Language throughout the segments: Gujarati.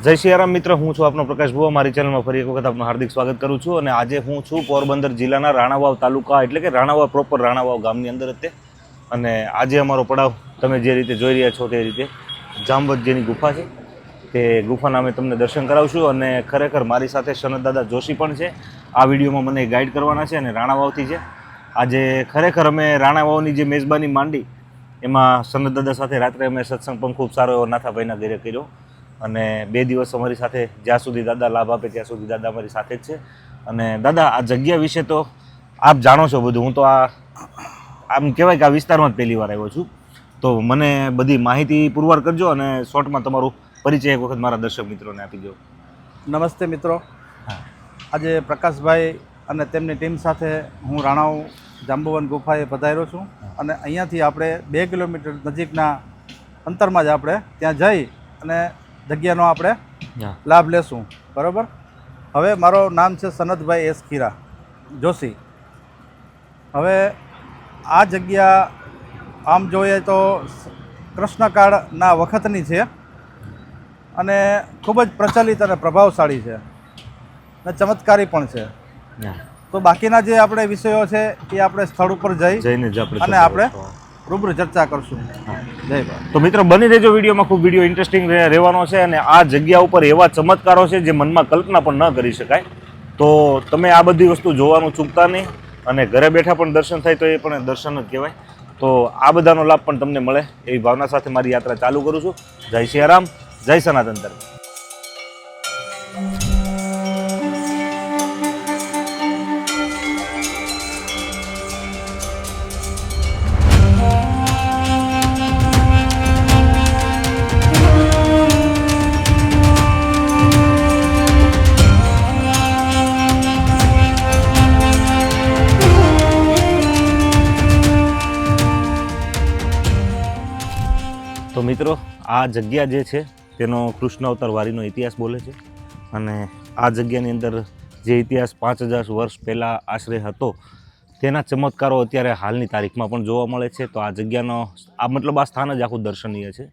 જય સિયારામ મિત્ર, હું છું આપનો પ્રકાશ ભુવા. મારી ચેનલમાં ફરી એક વખત આપનું હાર્દિક સ્વાગત કરું છું. અને આજે હું છું પોરબંદર જિલ્લાના રાણાવાવ તાલુકા એટલે કે રાણાવાવ પ્રોપર રાણાવાવ ગામની અંદર જ તે. અને આજે અમારો પડાવ તમે જે રીતે જોઈ રહ્યા છો તે રીતે જામવંત જેની ગુફા છે તે ગુફાના અમે તમને દર્શન કરાવશું. અને ખરેખર મારી સાથે સનતદાદા જોશી પણ છે. આ વિડીયોમાં મને ગાઈડ કરવાના છે અને રાણાવાવથી છે. આજે ખરેખર અમે રાણાવાવની જે મેજબાની માંડી એમાં સનતદાદા સાથે રાત્રે અમે સત્સંગ પણ ખૂબ સારો એવો નાથાભાઈના ઘરે કર્યો. અને 2 દિવસ અમારી સાથે જ્યાં સુધી દાદા લાભ આપે ત્યાં સુધી દાદા અમારી સાથે જ છે. અને દાદા, આ જગ્યા વિશે તો આપ જાણો છો બધું. હું તો આમ કહેવાય કે આ વિસ્તારમાં જ પહેલી વાર આવ્યો છું, તો મને બધી માહિતી પુરવાર કરજો અને શોર્ટમાં તમારું પરિચય એક વખત મારા દર્શક મિત્રોને આપી દો. નમસ્તે મિત્રો. આજે પ્રકાશભાઈ અને તેમની ટીમ સાથે હું રાણાવ જાંબુવન ગુફાએ પધાર્યો છું. અને અહીંયાથી આપણે 2 કિલોમીટર નજીકના અંતરમાં જ આપણે ત્યાં જઈ અને જગ્યાનો આપણે લાભ લેશું. બરાબર. હવે મારું નામ છે સનતભાઈ એસ ખીરા જોશી. હવે આ જગ્યા આમ જોઈએ તો કૃષ્ણકાળના વખતની છે અને ખૂબ જ પ્રચલિત અને પ્રભાવશાળી છે અને ચમત્કારી પણ છે. તો બાકીના જે આપણે વિષયો છે એ આપણે સ્થળ ઉપર જઈને અને આપણે રૂબરૂ ચર્ચા કરશું. જય ભારત. તો મિત્રો બની રહેજો વિડીયોમાં, ખૂબ વિડીયો ઇન્ટરેસ્ટિંગ રહેવાનો છે. અને આ જગ્યા ઉપર એવા ચમત્કારો છે જે મનમાં કલ્પના પણ ન કરી શકાય. તો તમે આ બધી વસ્તુ જોવાનું ચૂકતા નહીં. અને ઘરે બેઠા પણ દર્શન થાય તો એ પણ દર્શન જ કહેવાય. તો આ બધાનો લાભ પણ તમને મળે એવી ભાવના સાથે મારી યાત્રા ચાલુ કરું છું. જય સિયારામ, જય સનાતન ધર્મ. તો મિત્રો, આ જગ્યા જે છે તેનો કૃષ્ણ અવતાર વારીનો ઇતિહાસ બોલે છે. અને આ જગ્યાની અંદર જે ઇતિહાસ 5000 વર્ષ પહેલાં આશરે હતો તેના ચમત્કારો અત્યારે હાલની તારીખમાં પણ જોવા મળે છે. તો આ જગ્યાનો આ સ્થાન જ આખું દર્શનીય છે.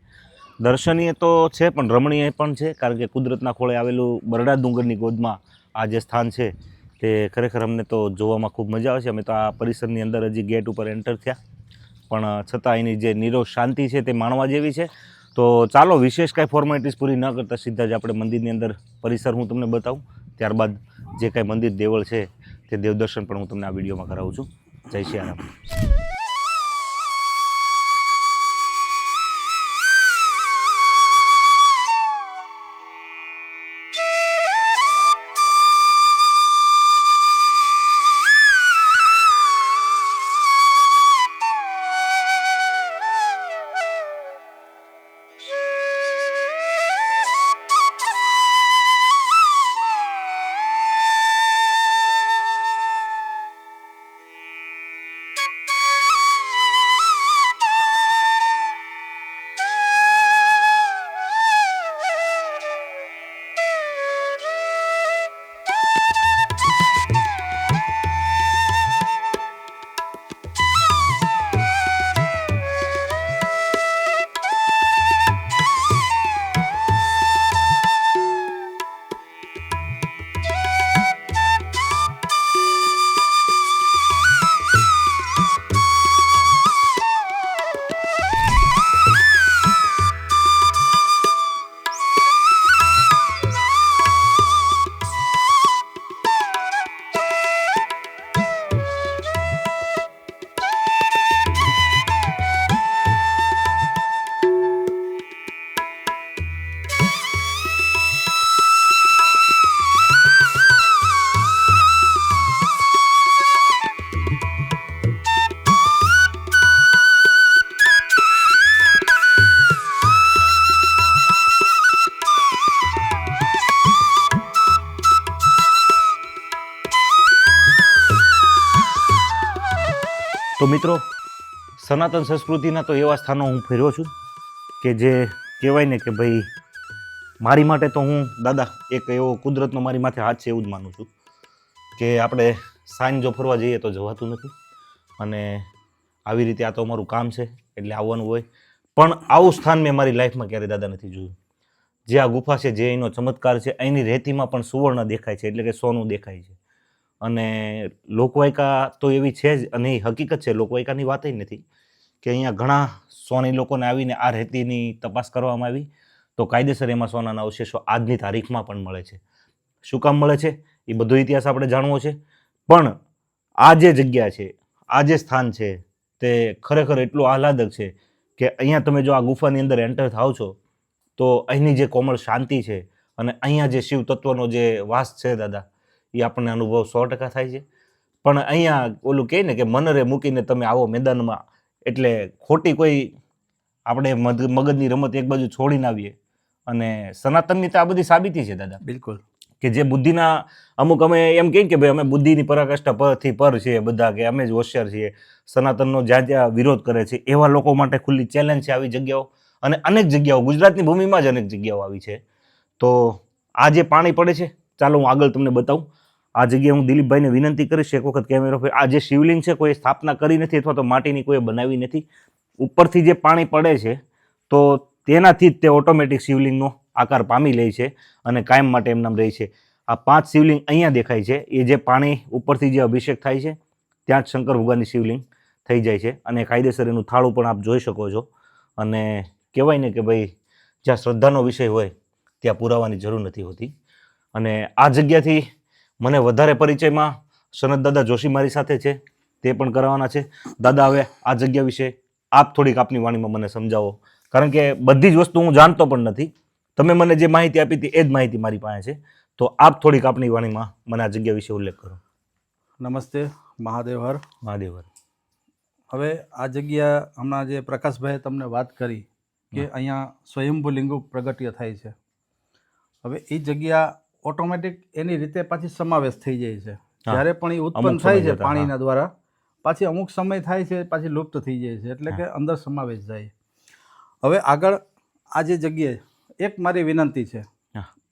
દર્શનીય તો છે પણ રમણીય પણ છે, કારણ કે કુદરતના ખોળે આવેલું બરડા ડુંગરની ગોદમાં આ જે સ્થાન છે તે ખરેખર અમને તો જોવામાં ખૂબ મજા આવે છે. અમે તો આ પરિસરની અંદર હજી ગેટ ઉપર એન્ટર થયા, પણ છતાં એની જે નીરવ શાંતિ છે તે માણવા જેવી છે. તો ચાલો વિશેષ કાંઈ ફોર્માલિટીઝ પૂરી ન કરતાં સીધા જ આપણે મંદિરની અંદર પરિસર હું તમને બતાવું. ત્યારબાદ જે કાંઈ મંદિર દેવળ છે તે દેવદર્શન પણ હું તમને આ વિડીયોમાં કરાવું છું. જય સિયારામ. તો મિત્રો, સનાતન સંસ્કૃતિના તો એવા સ્થાનો હું ફેર્યો છું કે જે કહેવાય ને કે ભાઈ મારી માટે તો હું દાદા એક એવો કુદરતનો મારી માથે હાથ છે એવું જ માનું છું કે આપણે સાંજ જો ફરવા જઈએ તો જવાતું નથી. અને આવી રીતે આ તો અમારું કામ છે એટલે આવવાનું હોય. પણ આવું સ્થાન મેં મારી લાઈફમાં ક્યારેય દાદા નથી જોયું. જે આ ગુફા છે, જે એનો ચમત્કાર છે, અહીંની રેતીમાં પણ સુવર્ણ દેખાય છે, એટલે કે સોનું દેખાય છે. અને લોકવાયકા તો એવી છે જ, અને એ હકીકત છે, લોકવાયકાની વાત જ નથી કે અહીંયા ઘણા સોની લોકોને આવીને આ રેતીની તપાસ કરવામાં આવી તો કાયદેસર એમાં સોનાના અવશેષો આજની તારીખમાં પણ મળે છે. શું કામ મળે છે એ બધો ઇતિહાસ આપણે જાણવો છે. પણ આ જે જગ્યા છે, આ જે સ્થાન છે, તે ખરેખર એટલું આહલાદક છે કે અહીંયા તમે જો આ ગુફાની અંદર એન્ટર થાવ છો તો અહીંની જે કોમળ શાંતિ છે અને અહીંયા જે શિવ તત્વનો જે વાસ છે દાદા, એ આપણને અનુભવ 100% થાય છે. પણ અહીંયા ઓલું કહે ને કે મનરે મૂકીને તમે આવો મેદાનમાં, એટલે ખોટી કોઈ આપણે મગજની રમત એક બાજુ છોડીને આવીએ. અને સનાતનની તો આ બધી સાબિતી છે દાદા, બિલકુલ. કે જે બુદ્ધિના અમુક અમે એમ કહીએ કે ભાઈ અમે બુદ્ધિની પરાકાષ્ઠા પરથી પર છીએ બધા, કે અમે જ હોશિયાર છીએ, સનાતનનો જ્યાં જ્યાં વિરોધ કરે છે એવા લોકો માટે ખુલ્લી ચેલેન્જ છે આવી જગ્યાઓ. અને અનેક જગ્યાઓ ગુજરાતની ભૂમિમાં જ અનેક જગ્યાઓ આવી છે. તો આ જે પાણી પડે છે, ચાલો હું આગળ તમને બતાવું. આ જગ્યાએ હું દિલીપભાઈને વિનંતી કરીશ એક વખત કેમેરો પર. આ જે શિવલિંગ છે કોઈ સ્થાપના કરી નથી અથવા તો માટીની કોઈ બનાવી નથી. ઉપરથી જે પાણી પડે છે તો તેનાથી જ તે ઓટોમેટિક શિવલિંગનો આકાર પામી લે છે અને કાયમ માટે એમનામ રહે છે. આ 5 શિવલિંગ અહીંયા દેખાય છે, એ જે પાણી ઉપરથી જે અભિષેક થાય છે ત્યાં જ શંકર ભગવાનની શિવલિંગ થઈ જાય છે. અને કાયદેસર એનું થાળું પણ આપ જોઈ શકો છો. અને કહેવાય ને કે ભાઈ જ્યાં શ્રદ્ધાનો વિષય હોય ત્યાં પુરાવાની જરૂર નથી હોતી. અને આ જગ્યાથી મને વધારે પરિચયમાં સનત દાદા જોશી મારી સાથે છે, તે પણ કરાવવાના છે. દાદા, હવે આ જગ્યા વિશે આપ થોડીક આપની વાણીમાં મને સમજાવો, કારણ કે બધી જ વસ્તુ હું જાણતો પણ નથી. તમે મને જે માહિતી આપી હતી એ જ માહિતી મારી પાસે છે. તો આપ થોડીક આપની વાણીમાં મને આ જગ્યા વિશે ઉલ્લેખ કરો. નમસ્તે, મહાદેવ હર. મહાદેવ હર. હવે આ જગ્યા હમણાં જે પ્રકાશભાઈએ તમને વાત કરી કે અહીંયા સ્વયંભૂ લિંગો પ્રગટ્ય થાય છે. હવે એ જગ્યા ઓટોમેટિક એની રીતે પાછી સમાવેશ થઈ જાય છે. જ્યારે પણ એ ઉત્પન્ન થાય છે પાણીના દ્વારા, પાછી અમુક સમય થાય છે, પાછી લુપ્ત થઈ જાય છે, એટલે કે અંદર સમાવેશ જાય. હવે આગળ આ જે જગ્યાએ એક મારી વિનંતી છે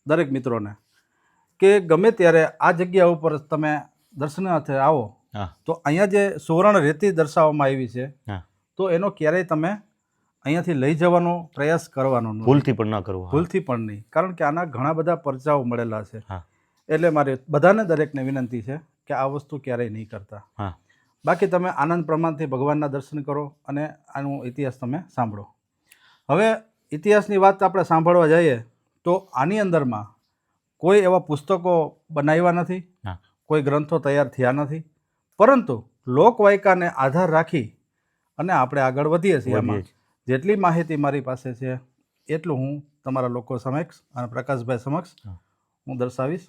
દરેક મિત્રોને કે ગમે ત્યારે આ જગ્યા ઉપર તમે દર્શનાર્થે આવો તો અહીંયા જે સુવર્ણ રેતી દર્શાવવામાં આવી છે તો એનો ક્યારેય તમે અહીંયાથી લઈ જવાનો પ્રયાસ કરવાનો નથી. ભૂલથી પણ ન કરવો. ભૂલથી પણ નહીં, કારણ કે આના ઘણા બધા પરચાઓ મળેલા છે. એટલે મારે બધાને દરેકને વિનંતી છે કે આ વસ્તુ ક્યારેય નહીં કરતા. બાકી તમે આનંદ પ્રમાણથી ભગવાનના દર્શન કરો અને આનો ઇતિહાસ તમે સાંભળો. હવે ઇતિહાસની વાત આપણે સાંભળવા જઈએ તો આની અંદરમાં કોઈ એવા પુસ્તકો બનાવ્યા નથી, કોઈ ગ્રંથો તૈયાર થયા નથી, પરંતુ લોકવાયકાને આધાર રાખી અને આપણે આગળ વધીએ છીએ. આમાં જેટલી માહિતી મારી પાસે છે એટલું હું તમારા લોકો સમક્ષ અને પ્રકાશભાઈ સમક્ષ હું દર્શાવીશ.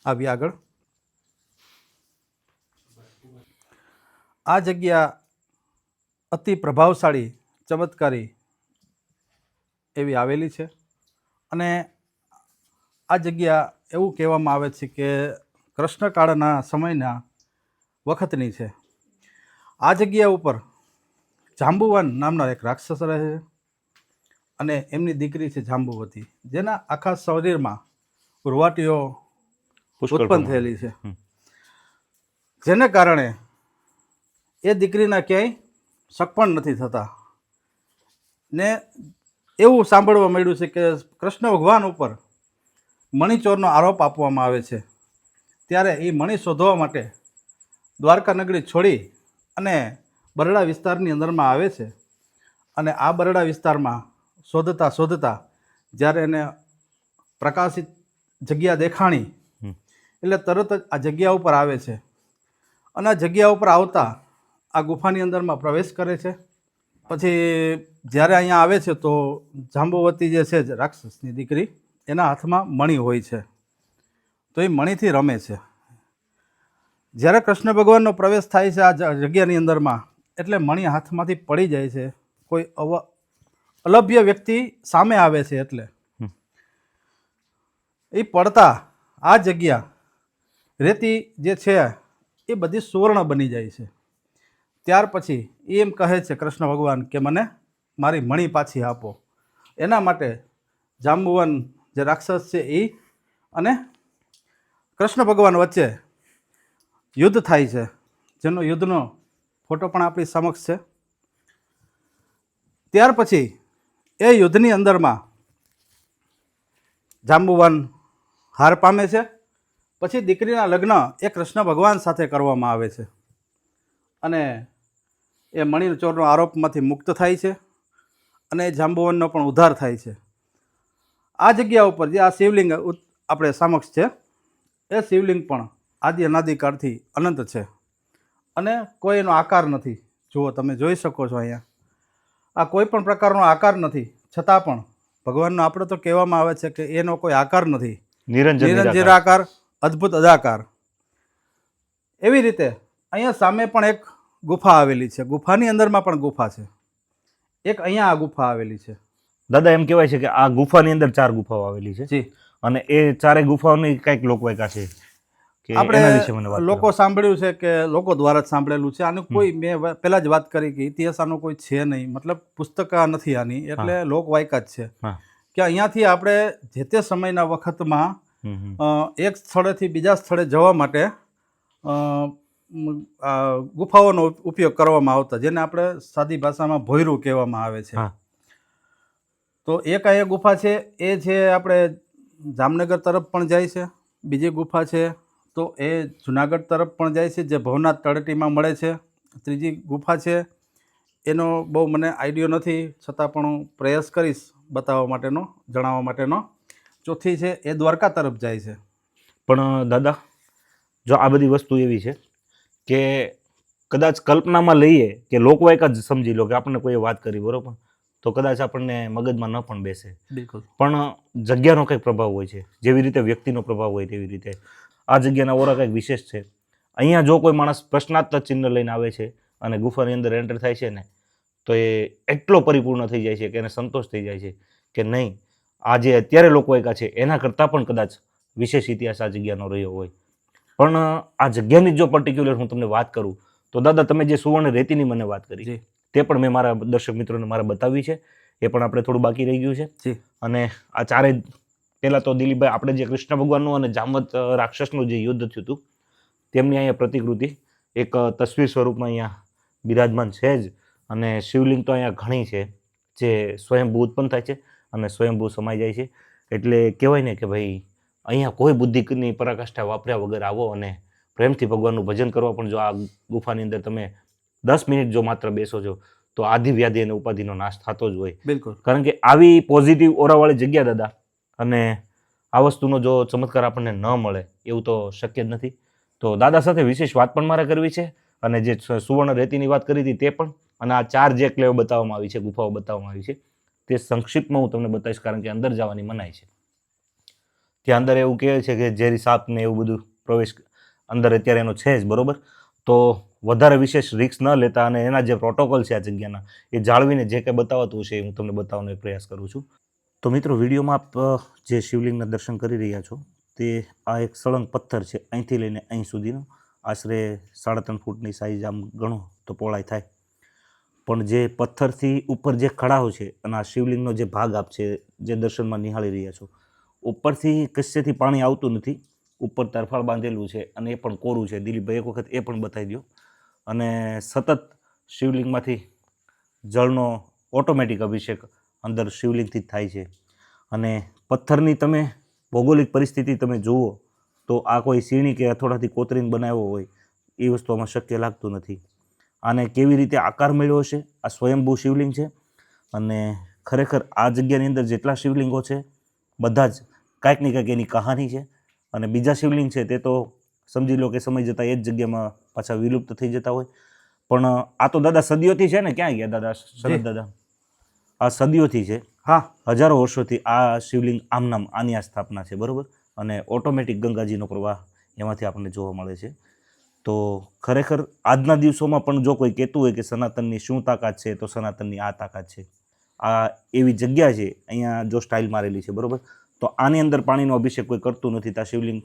આવી આગળ આ જગ્યા અતિ પ્રભાવશાળી, ચમત્કારી એવી આવેલી છે. અને આ જગ્યા એવું કહેવામાં આવે છે કે કૃષ્ણકાળના સમયના વખતની છે. આ જગ્યા ઉપર જાંબુવાન નામના એક રાક્ષસ રહે છે અને એમની દીકરી છે જાંબુવતી, જેના આખા શરીરમાં રૂવાટીઓ ઉત્પન્ન થયેલી છે, જેને કારણે એ દીકરીના ક્યાંય સગપણ નથી થતા. ને એવું સાંભળવા મળ્યું છે કે કૃષ્ણ ભગવાન ઉપર મણિચોરનો આરોપ આપવામાં આવે છે. ત્યારે એ મણિ શોધવા માટે દ્વારકા નગરી છોડી અને બરડા વિસ્તારની અંદરમાં આવે છે. અને આ બરડા વિસ્તારમાં શોધતા શોધતા જ્યારે એને પ્રકાશિત જગ્યા દેખાણી એટલે તરત જ આ જગ્યા ઉપર આવે છે. અને આ જગ્યા ઉપર આવતા આ ગુફાની અંદરમાં પ્રવેશ કરે છે. પછી જ્યારે અહીંયા આવે છે તો જાંબુવતી જે છે રાક્ષસની દીકરી, એના હાથમાં મણિ હોય છે, તો એ મણિથી રમે છે. જ્યારે કૃષ્ણ ભગવાનનો પ્રવેશ થાય છે આ જગ્યાની અંદરમાં એટલે મણિ હાથમાંથી પડી જાય છે. કોઈ અલભ્ય વ્યક્તિ સામે આવે છે એટલે એ પડતા આ જગ્યા રેતી જે છે એ બધી સુવર્ણ બની જાય છે. ત્યાર પછી એમ કહે છે કૃષ્ણ ભગવાન કે મને મારી મણિ પાછી આપો. એના માટે જાંબુવન જે રાક્ષસ છે એ અને કૃષ્ણ ભગવાન વચ્ચે યુદ્ધ થાય છે, જેનો યુદ્ધનો ફોટો પણ આપણી સમક્ષ છે. ત્યાર પછી એ યુદ્ધની અંદરમાં જાંબુવાન હાર પામે છે. પછી દીકરીના લગ્ન એ કૃષ્ણ ભગવાન સાથે કરવામાં આવે છે અને એ મણિચોરનો આરોપમાંથી મુક્ત થાય છે અને એ જાંબુવનનો પણ ઉદ્ધાર થાય છે. આ જગ્યા ઉપર જે આ શિવલિંગ આપણે સમક્ષ છે એ શિવલિંગ પણ આદિ અનાદિકાળથી અનંત છે અને કોઈ એનો આકાર નથી. જુઓ, તમે જોઈ શકો છો અહીંયા આ કોઈ પણ પ્રકારનો આકાર નથી, છતાં પણ ભગવાનનો આપણે તો કહેવામાં આવે છે કે એનો કોઈ આકાર નથી. નિરંજન આકાર, અદ્ભુત અદાકાર. એવી રીતે અહીંયા સામે પણ એક ગુફા આવેલી છે. ગુફાની અંદરમાં પણ ગુફા છે. એક અહીંયા આ ગુફા આવેલી છે. દાદા, એમ કહેવાય છે કે આ ગુફાની અંદર 4 ગુફાઓ આવેલી છે જી. અને એ 4 ગુફાઓની કંઈક લોકવાયકા છે કે એના વિશે મને વાત લોકો સાંભળ્યું છે કે લોકો દ્વારા જ સાંભળેલું છે. આનું કોઈ, મેં પહેલા જ વાત કરી કે ઇતિહાસ આનો કોઈ છે નહીં, મતલબ પુસ્તક નથી આની, એટલે લોકવાયકા જ છે કે અહીંયાથી આપણે જે તે સમયના વખતમાં એક સ્થળેથી બીજા સ્થળે જવા માટે ગુફાઓનો ઉપયોગ કરવામાં આવતા, જેને આપણે સાદી ભાષામાં ભોયરું કહેવામાં આવે છે. તો એક અહીંયા ગુફા છે, એ છે આપણે જામનગર તરફ પણ જાય છે. બીજી ગુફા છે તો એ જુનાગઢ તરફ પણ જાય છે, જે ભવનાથ તળેટીમાં મળે છે. ત્રીજી ગુફા છે, એનો બહુ મને આઈડિયો નથી, છતાં પણ હું પ્રયાસ કરીશ બતાવવા માટેનો, જણાવવા માટેનો. ચોથી છે એ દ્વારકા તરફ જાય છે. પણ દાદા, જો આ બધી વસ્તુ એવી છે કે કદાચ કલ્પનામાં લઈએ કે લોકવાયકા જ સમજી લો કે આપણને કોઈએ વાત કરી, બરોબર, તો કદાચ આપણને મગજમાં ન પણ બેસે. બિલકુલ. પણ જગ્યાનો કંઈક પ્રભાવ હોય છે. જેવી રીતે વ્યક્તિનો પ્રભાવ હોય તેવી રીતે આ જગ્યાના ઓરા કંઈક વિશેષ છે. અહીંયા જો કોઈ માણસ પ્રશ્નાર્થ ચિહ્ન લઈને આવે છે અને ગુફાની અંદર એન્ટર થાય છે ને, તો એ એટલો પરિપૂર્ણ થઈ જાય છે કે એને સંતોષ થઈ જાય છે કે નહીં, આ જે અત્યારે લોકવાયકા છે એના કરતાં પણ કદાચ વિશેષ ઇતિહાસ આ જગ્યાનો રહ્યો હોય. પણ આ જગ્યાની જો પર્ટિક્યુલર હું તમને વાત કરું તો દાદા, તમે જે સુવર્ણ રેતીની મને વાત કરી તે પણ મેં મારા દર્શક મિત્રોને મારે બતાવી છે. એ પણ આપણે થોડું બાકી રહી ગયું છે. અને આ ચારે, પહેલાં તો દિલીપભાઈ, આપણે જે કૃષ્ણ ભગવાનનું અને જામવંત રાક્ષસનું જે યુદ્ધ થયું હતું તેમની અહીંયા પ્રતિકૃતિ એક તસવીર સ્વરૂપમાં અહીંયા બિરાજમાન છે જ. અને શિવલિંગ તો અહીંયા ઘણી છે જે સ્વયંભૂ ઉત્પન્ન થાય છે અને સ્વયંભૂ સમાઈ જાય છે. એટલે કહેવાય ને કે ભાઈ, અહીંયા કોઈ બુદ્ધિની પરાકાષ્ઠા વાપર્યા વગર આવો અને પ્રેમથી ભગવાનનું ભજન કરવા પણ જો આ ગુફાની અંદર તમે 10 મિનિટ જો માત્ર બેસો છો તો આધિ વ્યાધિ અને ઉપાધિનો નાશ થતો જ હોય. બિલકુલ. કારણ કે આવી પોઝિટિવ ઓરાવાળી જગ્યા દાદા, અને આ વસ્તુનો જો ચમત્કાર આપણને ન મળે એવું તો શક્ય જ નથી. તો દાદા સાથે વિશેષ વાત પણ મારે કરવી છે અને જે સુવર્ણ રેતીની વાત કરી હતી તે પણ, અને આ 4 જે ક્લેવ બતાવવામાં આવી છે, ગુફાઓ બતાવવામાં આવી છે, તે સંક્ષિપ્તમાં હું તમને બતાવીશ, કારણ કે અંદર જવાની મનાઈ છે. ત્યાં અંદર એવું કહે છે કે ઝેરી સાપ ને એવું બધું પ્રવેશ અંદર અત્યારે એનો છે જ, બરોબર. તો વધારે વિશેષ રિસ્ક ન લેતા અને એના જે પ્રોટોકોલ છે આ જગ્યાના એ જાળવીને જે કંઈ બતાવતું છે એ હું તમને બતાવવાનો પ્રયાસ કરું છું. તો મિત્રો, વિડીયોમાં આપ જે શિવલિંગના દર્શન કરી રહ્યા છો તે આ એક સળંગ પથ્થર છે. અહીંથી લઈને અહીં સુધીનો આશરે 3.5 ફૂટની સાઈઝ આમ ગણો તો પહોળાઈ થાય. પણ જે પથ્થરથી ઉપર જે ખડાઓ છે અને આ શિવલિંગનો જે ભાગ આપ છે જે દર્શનમાં નિહાળી રહ્યા છો, ઉપરથી કશેથી પાણી આવતું નથી. ઉપર તરફાળ બાંધેલું છે અને એ પણ કોરું છે. દિલીપભાઈ, એક વખત એ પણ બતાવી દો. અને સતત શિવલિંગમાંથી જળનો ઓટોમેટિક અભિષેક અંદર શિવલિંગથી જ થાય છે. અને પથ્થરની તમે ભૌગોલિક પરિસ્થિતિ તમે જુઓ તો આ કોઈ સીણી કે હથોડાથી કોતરીને બનાવ્યો હોય એ વસ્તુ આમાં શક્ય લાગતું નથી. આને કેવી રીતે આકાર મળ્યો હશે? આ સ્વયંભૂ શિવલિંગ છે અને ખરેખર આ જગ્યાની અંદર જેટલા શિવલિંગો છે બધા જ કાંઈક ને કાંઈક એની કહાની છે. અને બીજા શિવલિંગ છે તે તો સમજી લો કે સમય જતાં એ જ જગ્યામાં પાછા વિલુપ્ત થઈ જતા હોય. પણ આ તો દાદા સદીઓથી છે ને. ક્યાં ગયા દાદા શરદ દાદા? આ સદીઓથી છે. હા, હજારો વર્ષોથી આ શિવલિંગ આમનામ આની આ સ્થાપના છે, બરાબર. અને ઓટોમેટિક ગંગાજીનો પ્રવાહ એમાંથી આપણને જોવા મળે છે. તો ખરેખર આજના દિવસોમાં પણ જો કોઈ કહેતું હોય કે સનાતનની શું તાકાત છે, તો સનાતનની આ તાકાત છે. આ એવી જગ્યા છે, અહીંયા જો સ્ટાઇલ મારેલી છે, બરાબર. તો આની અંદર પાણીનો અભિષેક કોઈ કરતું નથી. આ શિવલિંગ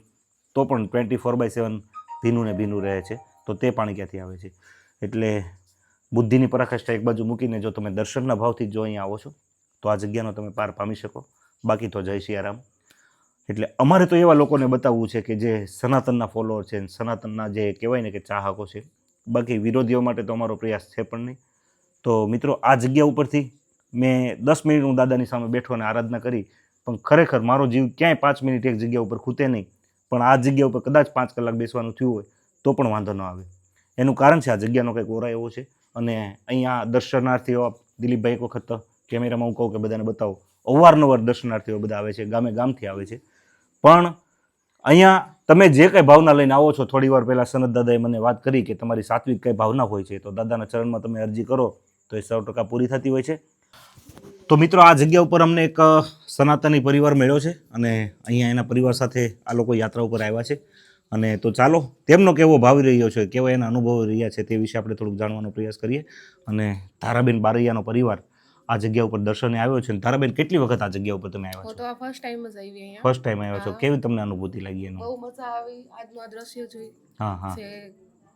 તો પણ 24/7 ભીનું ને ભીનું રહે છે. તો તે પાણી ક્યાંથી આવે છે? એટલે બુદ્ધિની પરાકાષ્ઠા એક બાજુ મૂકીને જો તમે દર્શનના ભાવથી જો અહીંયા આવો છો તો આ જગ્યાનો તમે પાર પામી શકો. બાકી તો જય સિયારામ. એટલે અમારે તો એવા લોકોને બતાવવું છે કે જે સનાતનના ફોલોઅર છે, સનાતનના જે કહેવાય ને કે ચાહકો છે. બાકી વિરોધીઓ માટે તો અમારો પ્રયાસ છે પણ નહીં. તો મિત્રો, આ જગ્યા ઉપરથી મેં 10 મિનિટ હું દાદાની સામે બેઠો અને આરાધના કરી, પણ પણ ખરેખર મારો જીવ ક્યાંય 5 મિનિટ એક જગ્યા ઉપર ખૂતે નહીં, પણ આ જગ્યા ઉપર કદાચ 5 કલાક બેસવાનું થયું હોય તો પણ વાંધો ન આવે. એનું કારણ છે આ જગ્યાનો કંઈક ઓરા એવો છે. અને અહીંયા દર્શનાર્થીઓ, દિલીપભાઈ એક વખત કેમેરામાં હું કહું કે બધાને બતાવો, અવારનવાર દર્શનાર્થીઓ બધા આવે છે, ગામે ગામથી આવે છે. પણ અહીંયા તમે જે કંઈ ભાવના લઈને આવો છો, થોડી વાર પહેલાં સનત દાદાએ મને વાત કરી કે તમારી સાત્વિક કંઈ ભાવના હોય છે તો દાદાના ચરણમાં તમે અરજી કરો તો એ 100% પૂરી થતી હોય છે. તો મિત્રો, આ જગ્યા ઉપર અમને એક સનાતની પરિવાર મળ્યો છે અને અહીંયા એના પરિવાર સાથે આ લોકો યાત્રા ઉપર આવ્યા છે. અને તો ચાલો તેમનો કેવો ભાવ રહ્યો છે, કેવા એના અનુભવો રહ્યા છે તે વિશે આપણે થોડુંક જાણવાનો પ્રયાસ કરીએ. અને તારાબેન બારૈયાનો પરિવાર આ જગ્યા ઉપર દર્શને આવ્યો છે. તારાબેન, કેટલી વખત આ જગ્યા ઉપર તમે આવ્યા છો? તો આ ફર્સ્ટ ટાઈમ જ આવી અહીંયા. ફર્સ્ટ ટાઈમ આવ્યા છો. કેવી તમને અનુભૂતિ લાગી એનું? બહુ મજા આવી. આજનું આ દ્રશ્ય જોઈ હા હા. છે.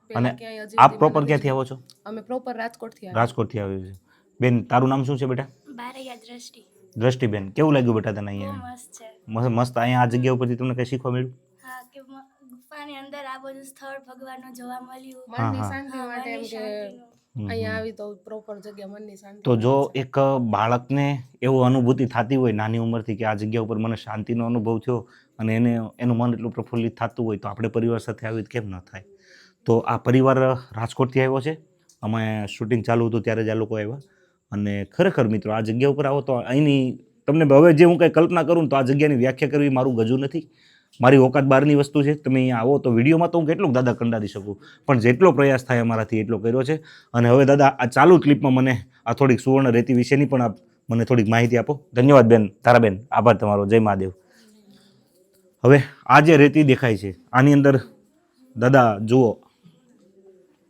અને પહેલા ક્યાંય હજી આપ સુધી પ્રોપર મને ક્યાંથી આવો છો? અમે પ્રોપર રાજકોટથી આવ્યા. રાજકોટથી આવ્યો છે. બેન, તારું નામ શું છે બેટા? બારૈયા દ્રષ્ટિ. દ્રષ્ટિબેન, કેવું લાગ્યું બેટા તને અહીંયા? મસ્ત છે. મસ્ત. અહીંયા આ જગ્યા ઉપરથી તમને કંઈ શીખવા મળ્યું? હા, કે ગુફાની અંદર આ બધું સ્થળ ભગવાનનું જોવા મળ્યું. મનની હા. શાંતિ માટે એમ મનની કે શાંતિનું. અહીંયા આવી તો પ્રોપર જગ્યા મનની શાંતિ તો જો માટે છે. એક બાળકને એવો અનુભૂતિ થતી હોય નાની ઉંમરથી કે આ જગ્યા ઉપર મને શાંતિનો અનુભવ થયો અને એનું મન એટલું પ્રફુલ્લિત થતું હોય તો આપણે પરિવાર સાથે આવી કેમ ન થાય. તો આ પરિવાર રાજકોટથી આવ્યો છે. અમે શૂટિંગ ચાલુ હતું ત્યારે જ આ લોકો આવ્યા. અને ખરેખર મિત્રો, આ જગ્યા ઉપર આવો તો અહીંની તમને હવે જે હું કંઈ કલ્પના કરું ને તો આ જગ્યાની વ્યાખ્યા કરવી મારું ગજુ નથી. મારી ઓકાત બહારની વસ્તુ છે. તમે અહીંયા આવો તો વિડીયોમાં તો હું કેટલું દાદા કંડારી શકું, પણ જેટલો પ્રયાસ થાય અમારાથી એટલો કર્યો છે. અને હવે દાદા, આ ચાલુ ક્લિપમાં મને આ થોડીક સુવર્ણ રેતી વિશેની પણ આપ મને થોડીક માહિતી આપો. ધન્યવાદ બેન, તારાબેન, આભાર તમારો. જય મહાદેવ. હવે આ જે રેતી દેખાય છે આની અંદર દાદા જુઓ,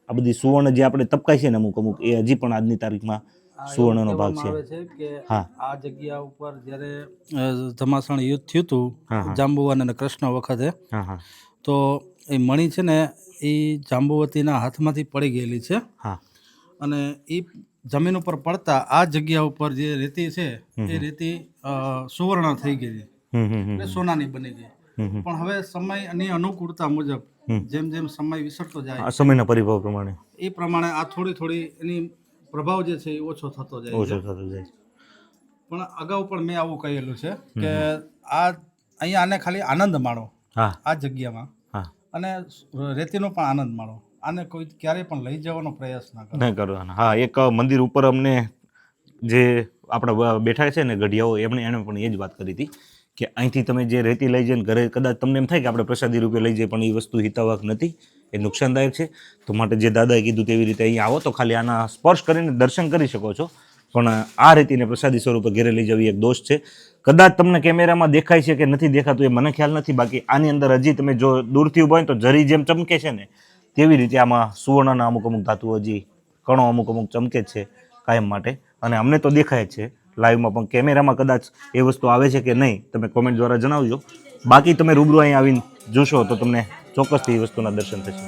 આ બધી સુવર્ણ જે આપણે તપકાય છે ને અમુક અમુક, એ હજી પણ આજની તારીખમાં સુવર્ણનો ભાગ છે. આવે છે કે હા. આ જગ્યા ઉપર જ્યારે જમાસણ યુદ્ધ થયું હતું હા, હા. જાંબુવાન અને કૃષ્ણ વખતે, હા હા તો એ મણી છે ને એ જાંબુવતીના હાથમાંથી પડી ગયેલી છે. હા. અને એ જમીન ઉપર પડતા આ જગ્યા ઉપર જે રેતી છે એ રેતી સુવર્ણ થઈ ગઈ છે, એટલે સોનાની બની ગઈ. પણ હવે સમયની અનુકૂળતા મુજબ જેમ જેમ સમય વિસરતો જાય આ સમયના પરિભાવ પ્રમાણે એ પ્રમાણે આ થોડી થોડી એની પ્રભાવ જે છે એ ઓછો થતો જાય ઓછો છે. થતો જાય. પણ અગાઉ પણ મેં આવું કહેલું છે કે આ અહીંયા આને ખાલી આનંદ માણો હા આ જગ્યામાં, હા. અને રેતીનો પણ આનંદ માણો. આને કોઈ ક્યારેય પણ લઈ જવાનો પ્રયાસ ના કરો. નહીં કરવાના. હા, એક મંદિર ઉપર અમને જે આપણા બેઠા છે ને ગઢિયાઓ, એણે પણ એ જ વાત કરી હતી કે અહીંથી તમે જે રેતી લઈ જઈને ઘરે કદાચ તમને એમ થાય કે આપણે પ્રસાદી રૂપે લઈ જઈએ, પણ એ વસ્તુ હિતાવક નથી, એ નુકસાનદાયક છે. તો માટે જે દાદાએ કીધું તેવી રીતે અહીંયા આવો તો ખાલી આના સ્પર્શ કરીને દર્શન કરી શકો છો, પણ આ રેતીને પ્રસાદી સ્વરૂપે ઘરે લઈ જવી એક દોષ છે. કદાચ તમને કેમેરામાં દેખાય છે કે નથી દેખાતું એ મને ખ્યાલ નથી, બાકી આની અંદર હજી તમે જો દૂરથી ઊભા હોય તો જરી જેમ ચમકે છે ને તેવી રીતે આમાં સુવર્ણના અમુક અમુક ધાતુઓ, હજી કણો અમુક અમુક ચમકે જ છે કાયમ માટે. અને અમને તો દેખાય જ છે લાઈવમાં, પણ કેમેરામાં કદાચ એ વસ્તુ આવે છે કે નહીં તમે કોમેન્ટ દ્વારા જણાવજો. બાકી તમે રૂબરૂ અહીં આવીને જોશો તો તમને ચોક્કસથી એ વસ્તુના દર્શન થશે.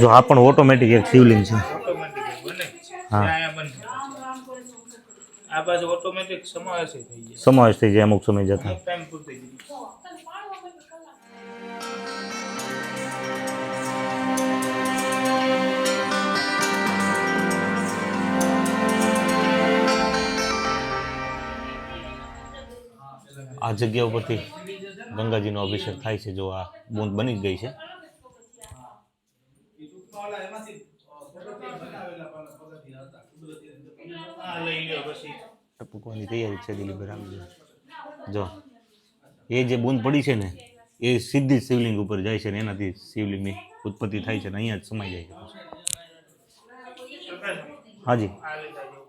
જો આ પણ ઓટોમેટિક એક શિવલિંગ છે. હા, આ બાજુ ઓટોમેટિક સમાવેશ થઈ જાય. સમાવેશ થઈ જાય અમુક સમય જતા. ટાઈમ પૂરતી જ. આ જગ્યા ઉપરથી ગંગાજીનો અભિષેક થાય છે. જો આ બૂંદ બની જ ગઈ છે. આ લઈ લ્યો પછી ટપકવાની તૈયારી છે દિલીપભાઈ આવી જો એ જે બૂંદ પડી છે ને એ સીધી જ શિવલિંગ ઉપર જાય છે ને એનાથી શિવલિંગની ઉત્પત્તિ થાય છે ને અહીંયા જ સમાઈ જાય છે પાછું. હાજી આ લેતા જાઓ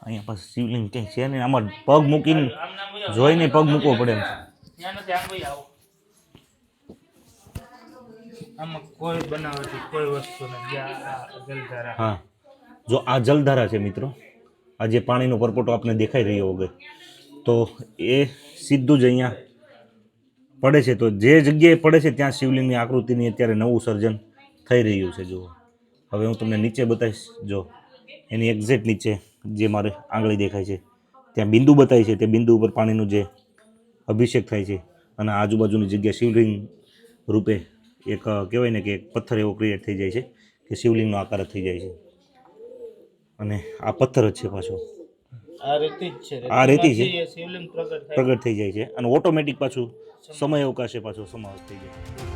અહીંયા પાછું શિવલિંગ ક્યાંય છે ને આમાં પગ મૂકીને આમ નામ ભાઈ જોઈને પગ મૂકવો પડે એમ છે. ત્યાં નથી આમ ભાઈ આવો આમાં કોઈ બનાવટી કોઈ વસ્તુ નથી આ જલધારા હા જો આ જલધારા છે મિત્રો, આ જે પાણીનો પરપોટો આપને દેખાઈ રહ્યો વગર તો એ સીધું જ અહીંયા પડે છે. તો જે જગ્યાએ પડે છે ત્યાં શિવલિંગની આકૃતિની અત્યારે નવું સર્જન થઈ રહ્યું છે. જુઓ હવે હું તમને નીચે બતાવીશ. જો એની એક્ઝેક્ટ નીચે જે મારે આંગળી દેખાય છે ત્યાં બિંદુ બતાવી છે, તે બિંદુ ઉપર પાણીનું જે અભિષેક થાય છે અને આજુબાજુની જગ્યા શિવલિંગ રૂપે એક કહેવાય ને કે એક પથ્થર એવો ક્રિએટ થઈ જાય છે કે શિવલિંગનો આકાર જ થઈ જાય છે. અને આ પથ્થર જ છે પાછો, આ રેતી જ છે આ રેતી છે રેતીમાંથી શિવલિંગ પ્રગટ થાય પ્રગટ થઈ જાય છે અને ઓટોમેટિક પાછું સમય અવકાશે પાછો સમાવેશ થઈ જાય.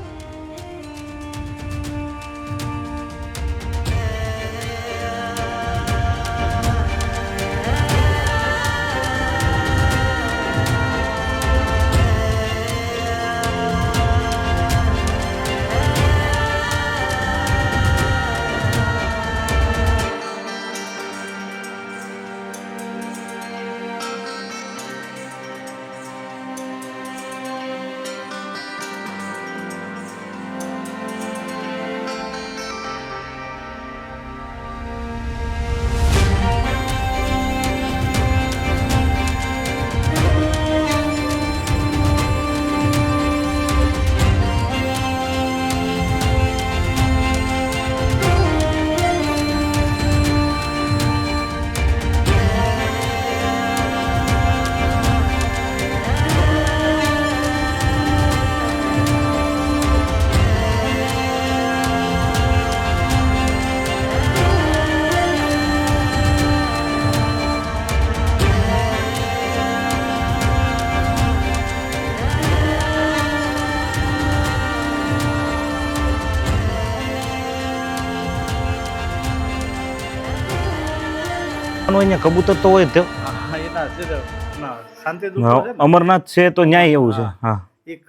અહીંયા કબૂતર તો હોય જ તે. હા, એના છે ને, ના, શાંતિ દૂતો છે ને, અમરનાથ છે તો ન્યાય એવું છે. હા એક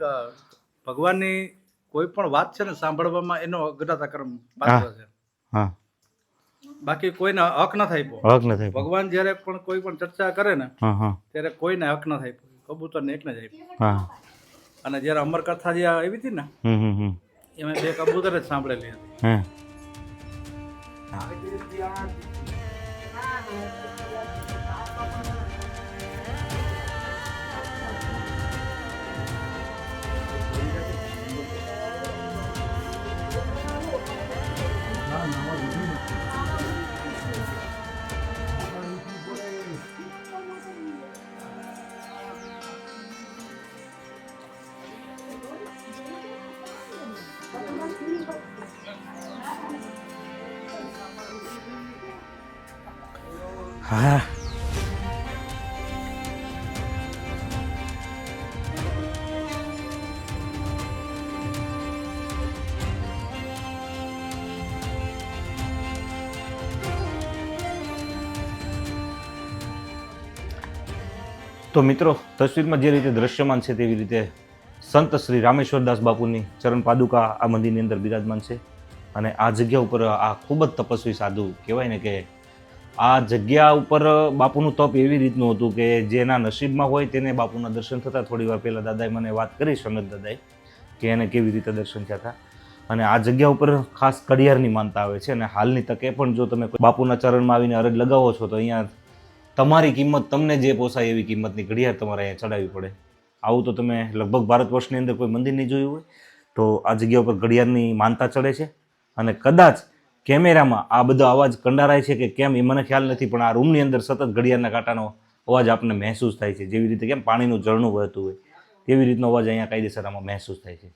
ભગવાનની કોઈ પણ વાત છે ને સાંભળવામાં એનો અગ્રતા કર્મ પાત્ર છે. હા બાકી કોઈને હક ન થાય પો. હક નથી. ભગવાન જ્યારે પણ કોઈ પણ ચર્ચા કરે ને હા હા ત્યારે કોઈને હક ન થાય. કબૂતરને એકને જ આપ્યો. હા અને જ્યારે અમરકથા જે આવી હતી ને એમાં 2 કબૂતર જ સાંભળેલી હતી. હે હા તો મિત્રો તસવીરમાં જે રીતે દ્રશ્યમાન છે તેવી રીતે સંત શ્રી રામેશ્વરદાસ બાપુની ચરણ પાદુકા આ મંદિરની અંદર બિરાજમાન છે. અને આ જગ્યા ઉપર આ ખૂબ જ તપસ્વી સાધુ કહેવાય ને કે આ જગ્યા ઉપર બાપુનું તપ એવી રીતનું હતું કે જેના નસીબમાં હોય તેને બાપુના દર્શન થતા. થોડી વાર પહેલાં દાદાએ મને વાત કરી, સંગત દાદાએ, કે એને કેવી રીતે દર્શન થયા હતા. અને આ જગ્યા ઉપર ખાસ ઘડિયાળની માનતા આવે છે. અને હાલની તકે પણ જો તમે બાપુના ચરણમાં આવીને અરજ લગાવો છો તો અહીંયા તમારી કિંમત, તમને જે પોસાય એવી કિંમતની ઘડિયાળ તમારે અહીંયા ચડાવવી પડે. આવું તો તમે લગભગ ભારત વર્ષની અંદર કોઈ મંદિર નહીં જોયું હોય. તો આ જગ્યા ઉપર ઘડિયાળની માનતા ચડે છે. અને કદાચ કેમેરામાં આ બધો અવાજ કંડારાય છે કે કેમ એ મને ખ્યાલ નથી, પણ આ રૂમની અંદર સતત ઘડિયાળના કાંટાનો અવાજ આપણને મહેસૂસ થાય છે. જેવી રીતે કેમ પાણીનું ઝરણું વહેતું હોય તેવી રીતનો અવાજ અહીંયા કાયદેસર આમાં મહેસૂસ થાય છે.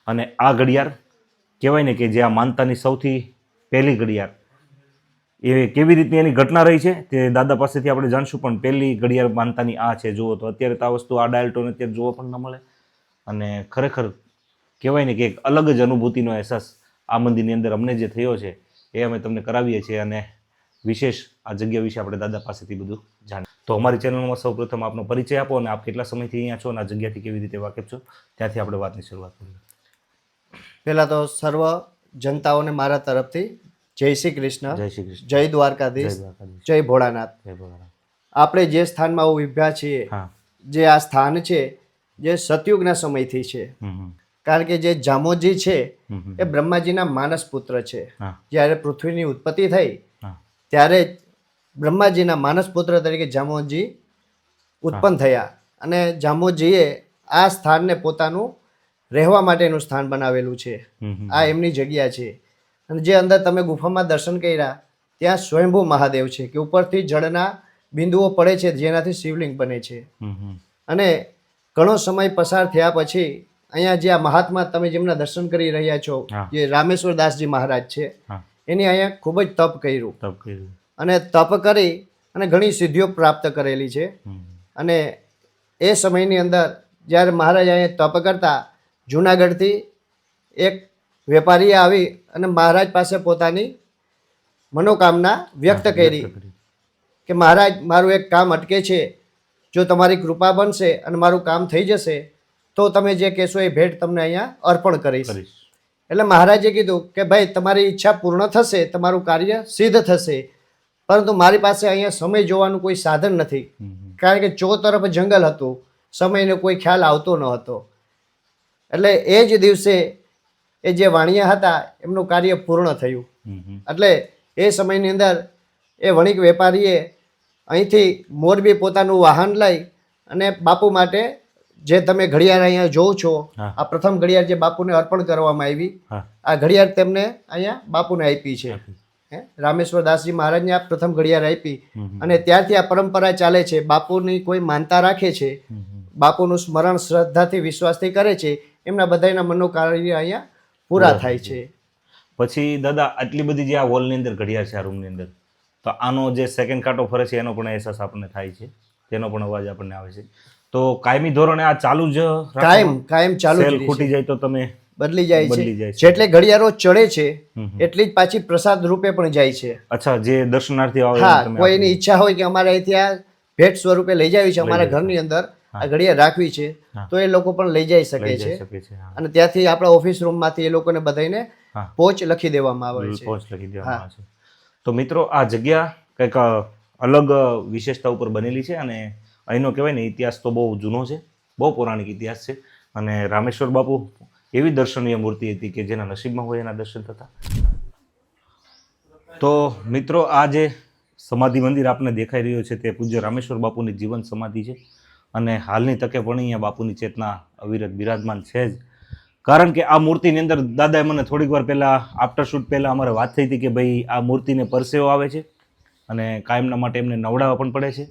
અને આ ઘડિયાળ કહેવાય ને કે જે આ માનતાની સૌથી પહેલી ઘડિયાળ, એ કેવી રીતની એની ઘટના રહી છે તે દાદા પાસેથી આપણે જાણશું. પણ પહેલી ઘડિયાળ માનતાની આ છે. જુઓ તો અત્યારે તો આ વસ્તુ, આ ડાયલ ટોન અત્યારે જોવા પણ ન મળે. અને ખરેખર કહેવાય ને કે એક અલગ જ અનુભૂતિનો અહેસાસ આ મંદિરની અંદર અમને જે થયો છે એ અમે તમને કરાવીએ છીએ અને વિશેષ આ જગ્યા વિશે આપણે દાદા પાસેથી બધું જાણીએ. તો અમારી ચેનલમાં સૌપ્રથમ આપનો પરિચય આપો અને આપ કેટલા સમયથી અહીંયા છો અને આ જગ્યાથી કેવી રીતે વાકેફ છો ત્યાંથી આપણે વાતની શરૂઆત કરીએ. પહેલાં તો સર્વ જનતાઓને મારા તરફથી જય શ્રી કૃષ્ણ, જય શ્રી કૃષ્ણ. જય દ્વારકાધીશ, જય દ્વારકાધીશ. જય ભોળાનાથ. જય ભોળાનાથ. આપણે જે સ્થાનમાં ઉભ્યા છીએ, હા. જે આ સ્થાન છે, જે સતયુગના સમયથી છે. હમ. કારણ કે જે જામોજી છે હમ. એ બ્રહ્માજીના માનસ પુત્ર છે. હા. જ્યારે પૃથ્વીની ઉત્પત્તિ થઈ હા. ત્યારે જ બ્રહ્માજીના માનસ પુત્ર તરીકે જામોજી ઉત્પન્ન થયા અને જામોજીએ આ સ્થાનને પોતાનું રહેવા માટેનું સ્થાન બનાવેલું છે. હમ. આ એમની જગ્યા છે. અને જે અંદર તમે ગુફામાં દર્શન કર્યા ત્યાં સ્વયંભૂ મહાદેવ છે કે ઉપરથી જળના બિંદુઓ પડે છે જેનાથી શિવલિંગ બને છે. હમ. અને ઘણો સમય પસાર થયા પછી અહીંયા જે આ મહાત્મા તમે જેમના દર્શન કરી રહ્યા છો, હા. જે રામેશ્વર દાસજી મહારાજ છે, હા. એની અહીંયા ખૂબ જ તપ કર્યું તપ કર્યું. અને તપ કરી અને ઘણી સિદ્ધિઓ પ્રાપ્ત કરેલી છે. હમ. અને એ સમયની અંદર જ્યારે મહારાજ અહીંયા તપ કરતા જૂનાગઢથી એક વેપારીએ આવી અને મહારાજ પાસે પોતાની મનોકામના વ્યક્ત કરી કે મહારાજ મારું એક કામ અટકે છે, જો તમારી કૃપા બનશે અને મારું કામ થઈ જશે તો તમે જે કહેશો એ ભેટ તમને અહીંયા અર્પણ કરીશ. કરીશ. એટલે મહારાજે કીધું કે ભાઈ તમારી ઈચ્છા પૂર્ણ થશે, તમારું કાર્ય સિદ્ધ થશે, પરંતુ મારી પાસે અહીંયા સમય જોવાનું કોઈ સાધન નથી. હમ. કારણ કે ચો તરફ જંગલ હતું, સમયનો કોઈ ખ્યાલ આવતો ન હતો. એટલે એ જ દિવસે એ જે વાણિયા હતા એમનું કાર્ય પૂર્ણ થયું. હમ. એટલે એ સમયની અંદર એ વણિક વેપારીએ અહીંથી મોરબી પોતાનું વાહન લઈ અને બાપુ માટે જે તમે ઘડિયાળ અહીંયા જોવો છો, હા. આ પ્રથમ ઘડિયાળ જે બાપુને અર્પણ કરવામાં આવી, હા. આ ઘડિયાળ તેમને અહીંયા બાપુને આપી છે. આપી. રામેશ્વર દાસજી મહારાજને આ પ્રથમ ઘડિયાળ આપી. હમ. અને ત્યારથી આ પરંપરા ચાલે છે. બાપુની કોઈ માનતા રાખે છે, હમ. બાપુનું સ્મરણ શ્રદ્ધાથી વિશ્વાસથી કરે છે, એમના બધાના મનોકાર્ય અહીંયા પૂરા થાય છે. પછી દાદા આટલી બધી જે આ હોલની અંદર ઘડિયાળ છે આ રૂમની અંદર, તો આનો જે સેકન્ડ કાંટો ફરે છે એનો પણ અહેસાસ આપણને થાય છે, તેનો પણ અવાજ આપણને આવે છે. તો કાયમી ધોરણે આ ચાલુ જ કાયમ ચાલુ જ સેલ રહે ખૂટી છે. જાય તો તમે બદલી જાય બદલી જાય છે. છે. જેટલે ઘડિયાળો ચડે છે હમ. એટલી જ પાછી પ્રસાદ રૂપે પણ જાય છે. અચ્છા, જે દર્શનાર્થી આવે હા, તમે કોઈની ઈચ્છા હોય કે અમારે અહીંથી આ ભેટ સ્વરૂપે લઈ જાવી છે, અમારા લઈ જાય. ઘરની અંદર હા. આ ઘડિયાળ રાખવી છે, હા. તો એ લોકો પણ લઈ જઈ શકે લઈ જઈ છે. શકે છે. હા. અને ત્યાંથી આપણા ઓફિસ રૂમમાંથી એ લોકોને બધાને હા. પોચ લખી દેવામાં આવે છે. પહોંચ લખી દેવામાં આવે છે. તો મિત્રો આ જગ્યા કંઈક અલગ વિશેષતા ઉપર બનેલી છે અને અહીંનો કહેવાય ને ઇતિહાસ તો બહુ જૂનો છે, બહુ પૌરાણિક ઇતિહાસ છે. અને રામેશ્વર બાપુ એવી દર્શનીય મૂર્તિ હતી કે જેના નસીબમાં હોય એના દર્શન થતા. તો મિત્રો આ જે સમાધિ મંદિર આપને દેખાઈ રહ્યો છે તે પૂજ્ય રામેશ્વર બાપુની જીવન સમાધિ છે અને હાલની તકે પણ અહીંયા બાપુની ચેતના અવિરત બિરાજમાન છે જ. કારણ કે આ મૂર્તિની અંદર દાદાએ મને થોડીક વાર પહેલાં આફ્ટર શૂટ પહેલાં અમારે વાત થઈ હતી કે ભાઈ આ મૂર્તિને પરસેવો આવે છે અને કાયમના માટે એમને નવડાવવા પણ પડે છે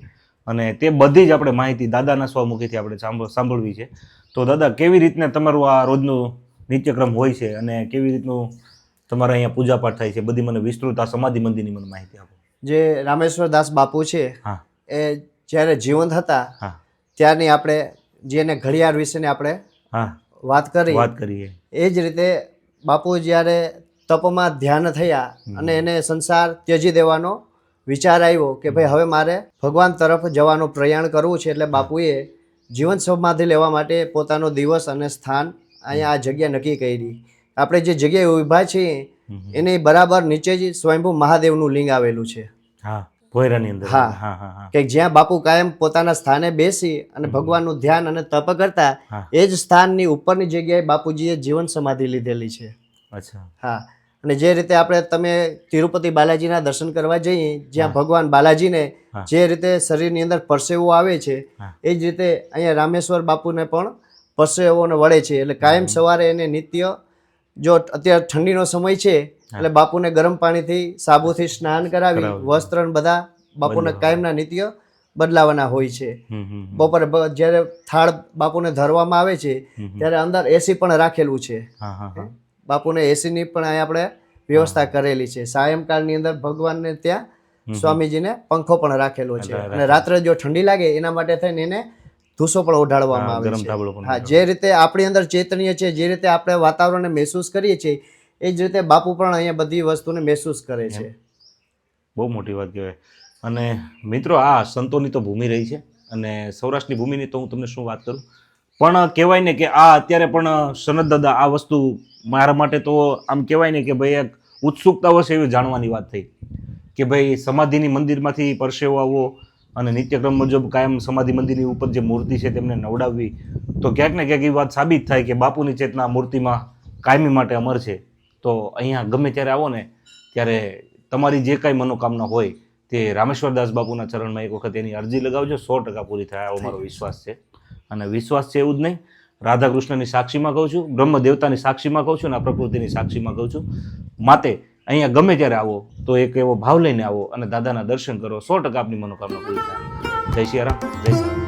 અને તે બધી જ આપણે માહિતી દાદાના સ્વમુખેથી આપણે સાંભળવી છે. તો દાદા, કેવી રીતના તમારું આ રોજનું નિત્યક્રમ હોય છે અને કેવી રીતનું તમારે અહીંયા પૂજાપાઠ થાય છે, બધી મને વિસ્તૃત આ સમાધિ મંદિરની મને માહિતી આપો. જે રામેશ્વર દાસ બાપુ છે હા. એ જ્યારે જીવંત હતા હા. ત્યારની આપણે જેને ઘડિયાળ વિશેની આપણે હા. વાત કરીએ. એ જ રીતે બાપુ જ્યારે તપમાં ધ્યાન થયા અને એને સંસાર ત્યજી દેવાનો વિચાર આવ્યો કે ભાઈ હવે મારે ભગવાન તરફ જવાનું પ્રયાણ કરવું છે, એટલે બાપુએ જીવન સમાધિ લેવા માટે પોતાનો દિવસ અને સ્થાન અહીંયા આ જગ્યા નક્કી કરી. આપણે જે જગ્યાએ ઊભા છીએ એની બરાબર નીચે જ સ્વયંભૂ મહાદેવનું લિંગ આવેલું છે. હા, ભોયરાની અંદર. હા. હા. હા. હા. કે જ્યાં બાપુ કાયમ પોતાના સ્થાને બેસી અને ભગવાનનું ધ્યાન અને તપ કરતા, હા. એ જ સ્થાનની ઉપરની જગ્યાએ બાપુજીએ જીવન સમાધિ લીધેલી છે. અચ્છા. હા. અને જે રીતે આપણે તમે તિરુપતિ બાલાજીના દર્શન કરવા જઈએ, જ્યાં ભગવાન બાલાજીને હા. જે રીતે શરીરની અંદર પરસેવો આવે છે, હા. એ જ રીતે અહીંયા રામેશ્વર બાપુને પણ પરસેવોને વળે છે. એટલે કાયમ સવારે એને નિત્ય, જો અત્યારે ઠંડીનો સમય છે એટલે બાપુને ગરમ પાણીથી સાબુથી સ્નાન કરાવી વસ્ત્ર બધા બાપુને કાયમના નિત્ય બદલાવાના હોય છે. બપોરે જ્યારે થાળ બાપુને ધરવામાં આવે છે ત્યારે અંદર એસી પણ રાખેલું છે. હા. હા. હા. બાપુને એસીની પણ અહીંયા આપણે વ્યવસ્થા કરેલી છે. સાયંકાળની અંદર ભગવાનને ત્યાં સ્વામીજીને પંખો પણ રાખેલો છે. અને રાત્રે જો ઠંડી લાગે એના માટે થઈને એને ધૂસો પણ ઓઢાડવામાં આવે છે. હા, જે રીતે આપણી અંદર ચૈતન્ય છે, જે રીતે આપણે વાતાવરણને મહેસૂસ કરીએ છીએ એ જ રીતે બાપુ પણ અહીંયા બધી વસ્તુને મહેસૂસ કરે છે. બહુ મોટી વાત કહેવાય. અને મિત્રો આ સંતોની તો ભૂમિ રહી છે અને સૌરાષ્ટ્રની ભૂમિની તો હું તમને શું વાત કરું, પણ કહેવાય ને કે આ અત્યારે પણ સનત દાદા આ વસ્તુ મારા માટે તો આમ કહેવાય ને કે ભાઈ એક ઉત્સુકતા હશે એવી જાણવાની વાત થઈ કે ભાઈ સમાધિની મંદિરમાંથી પરસેવો આવવો અને નિત્યક્રમ મુજબ કાયમ સમાધિ મંદિરની ઉપર જે મૂર્તિ છે તેમને નવડાવવી, તો ક્યાંક ને ક્યાંક એ વાત સાબિત થાય કે બાપુની ચેતના મૂર્તિમાં કાયમી માટે અમર છે. તો અહીંયા ગમે ત્યારે આવો ને ત્યારે તમારી જે કાંઈ મનોકામના હોય તે રામેશ્વરદાસ બાપુના ચરણમાં એક વખત એની અરજી લગાવજો, 100% પૂરી થાય આવો મારો વિશ્વાસ છે. અને વિશ્વાસ છે એવું જ નહીં, રાધા કૃષ્ણની સાક્ષીમાં કહું છું, બ્રહ્મ દેવતાની સાક્ષીમાં કહું છું અને આ પ્રકૃતિની સાક્ષીમાં કહું છું. માટે અહીંયા ગમે ત્યારે આવો તો એક એવો ભાવ લઈને આવો અને દાદાના દર્શન કરો, 100% આપની મનોકામના પૂરી થાય. જય સિયારામ, જય સિયારામ.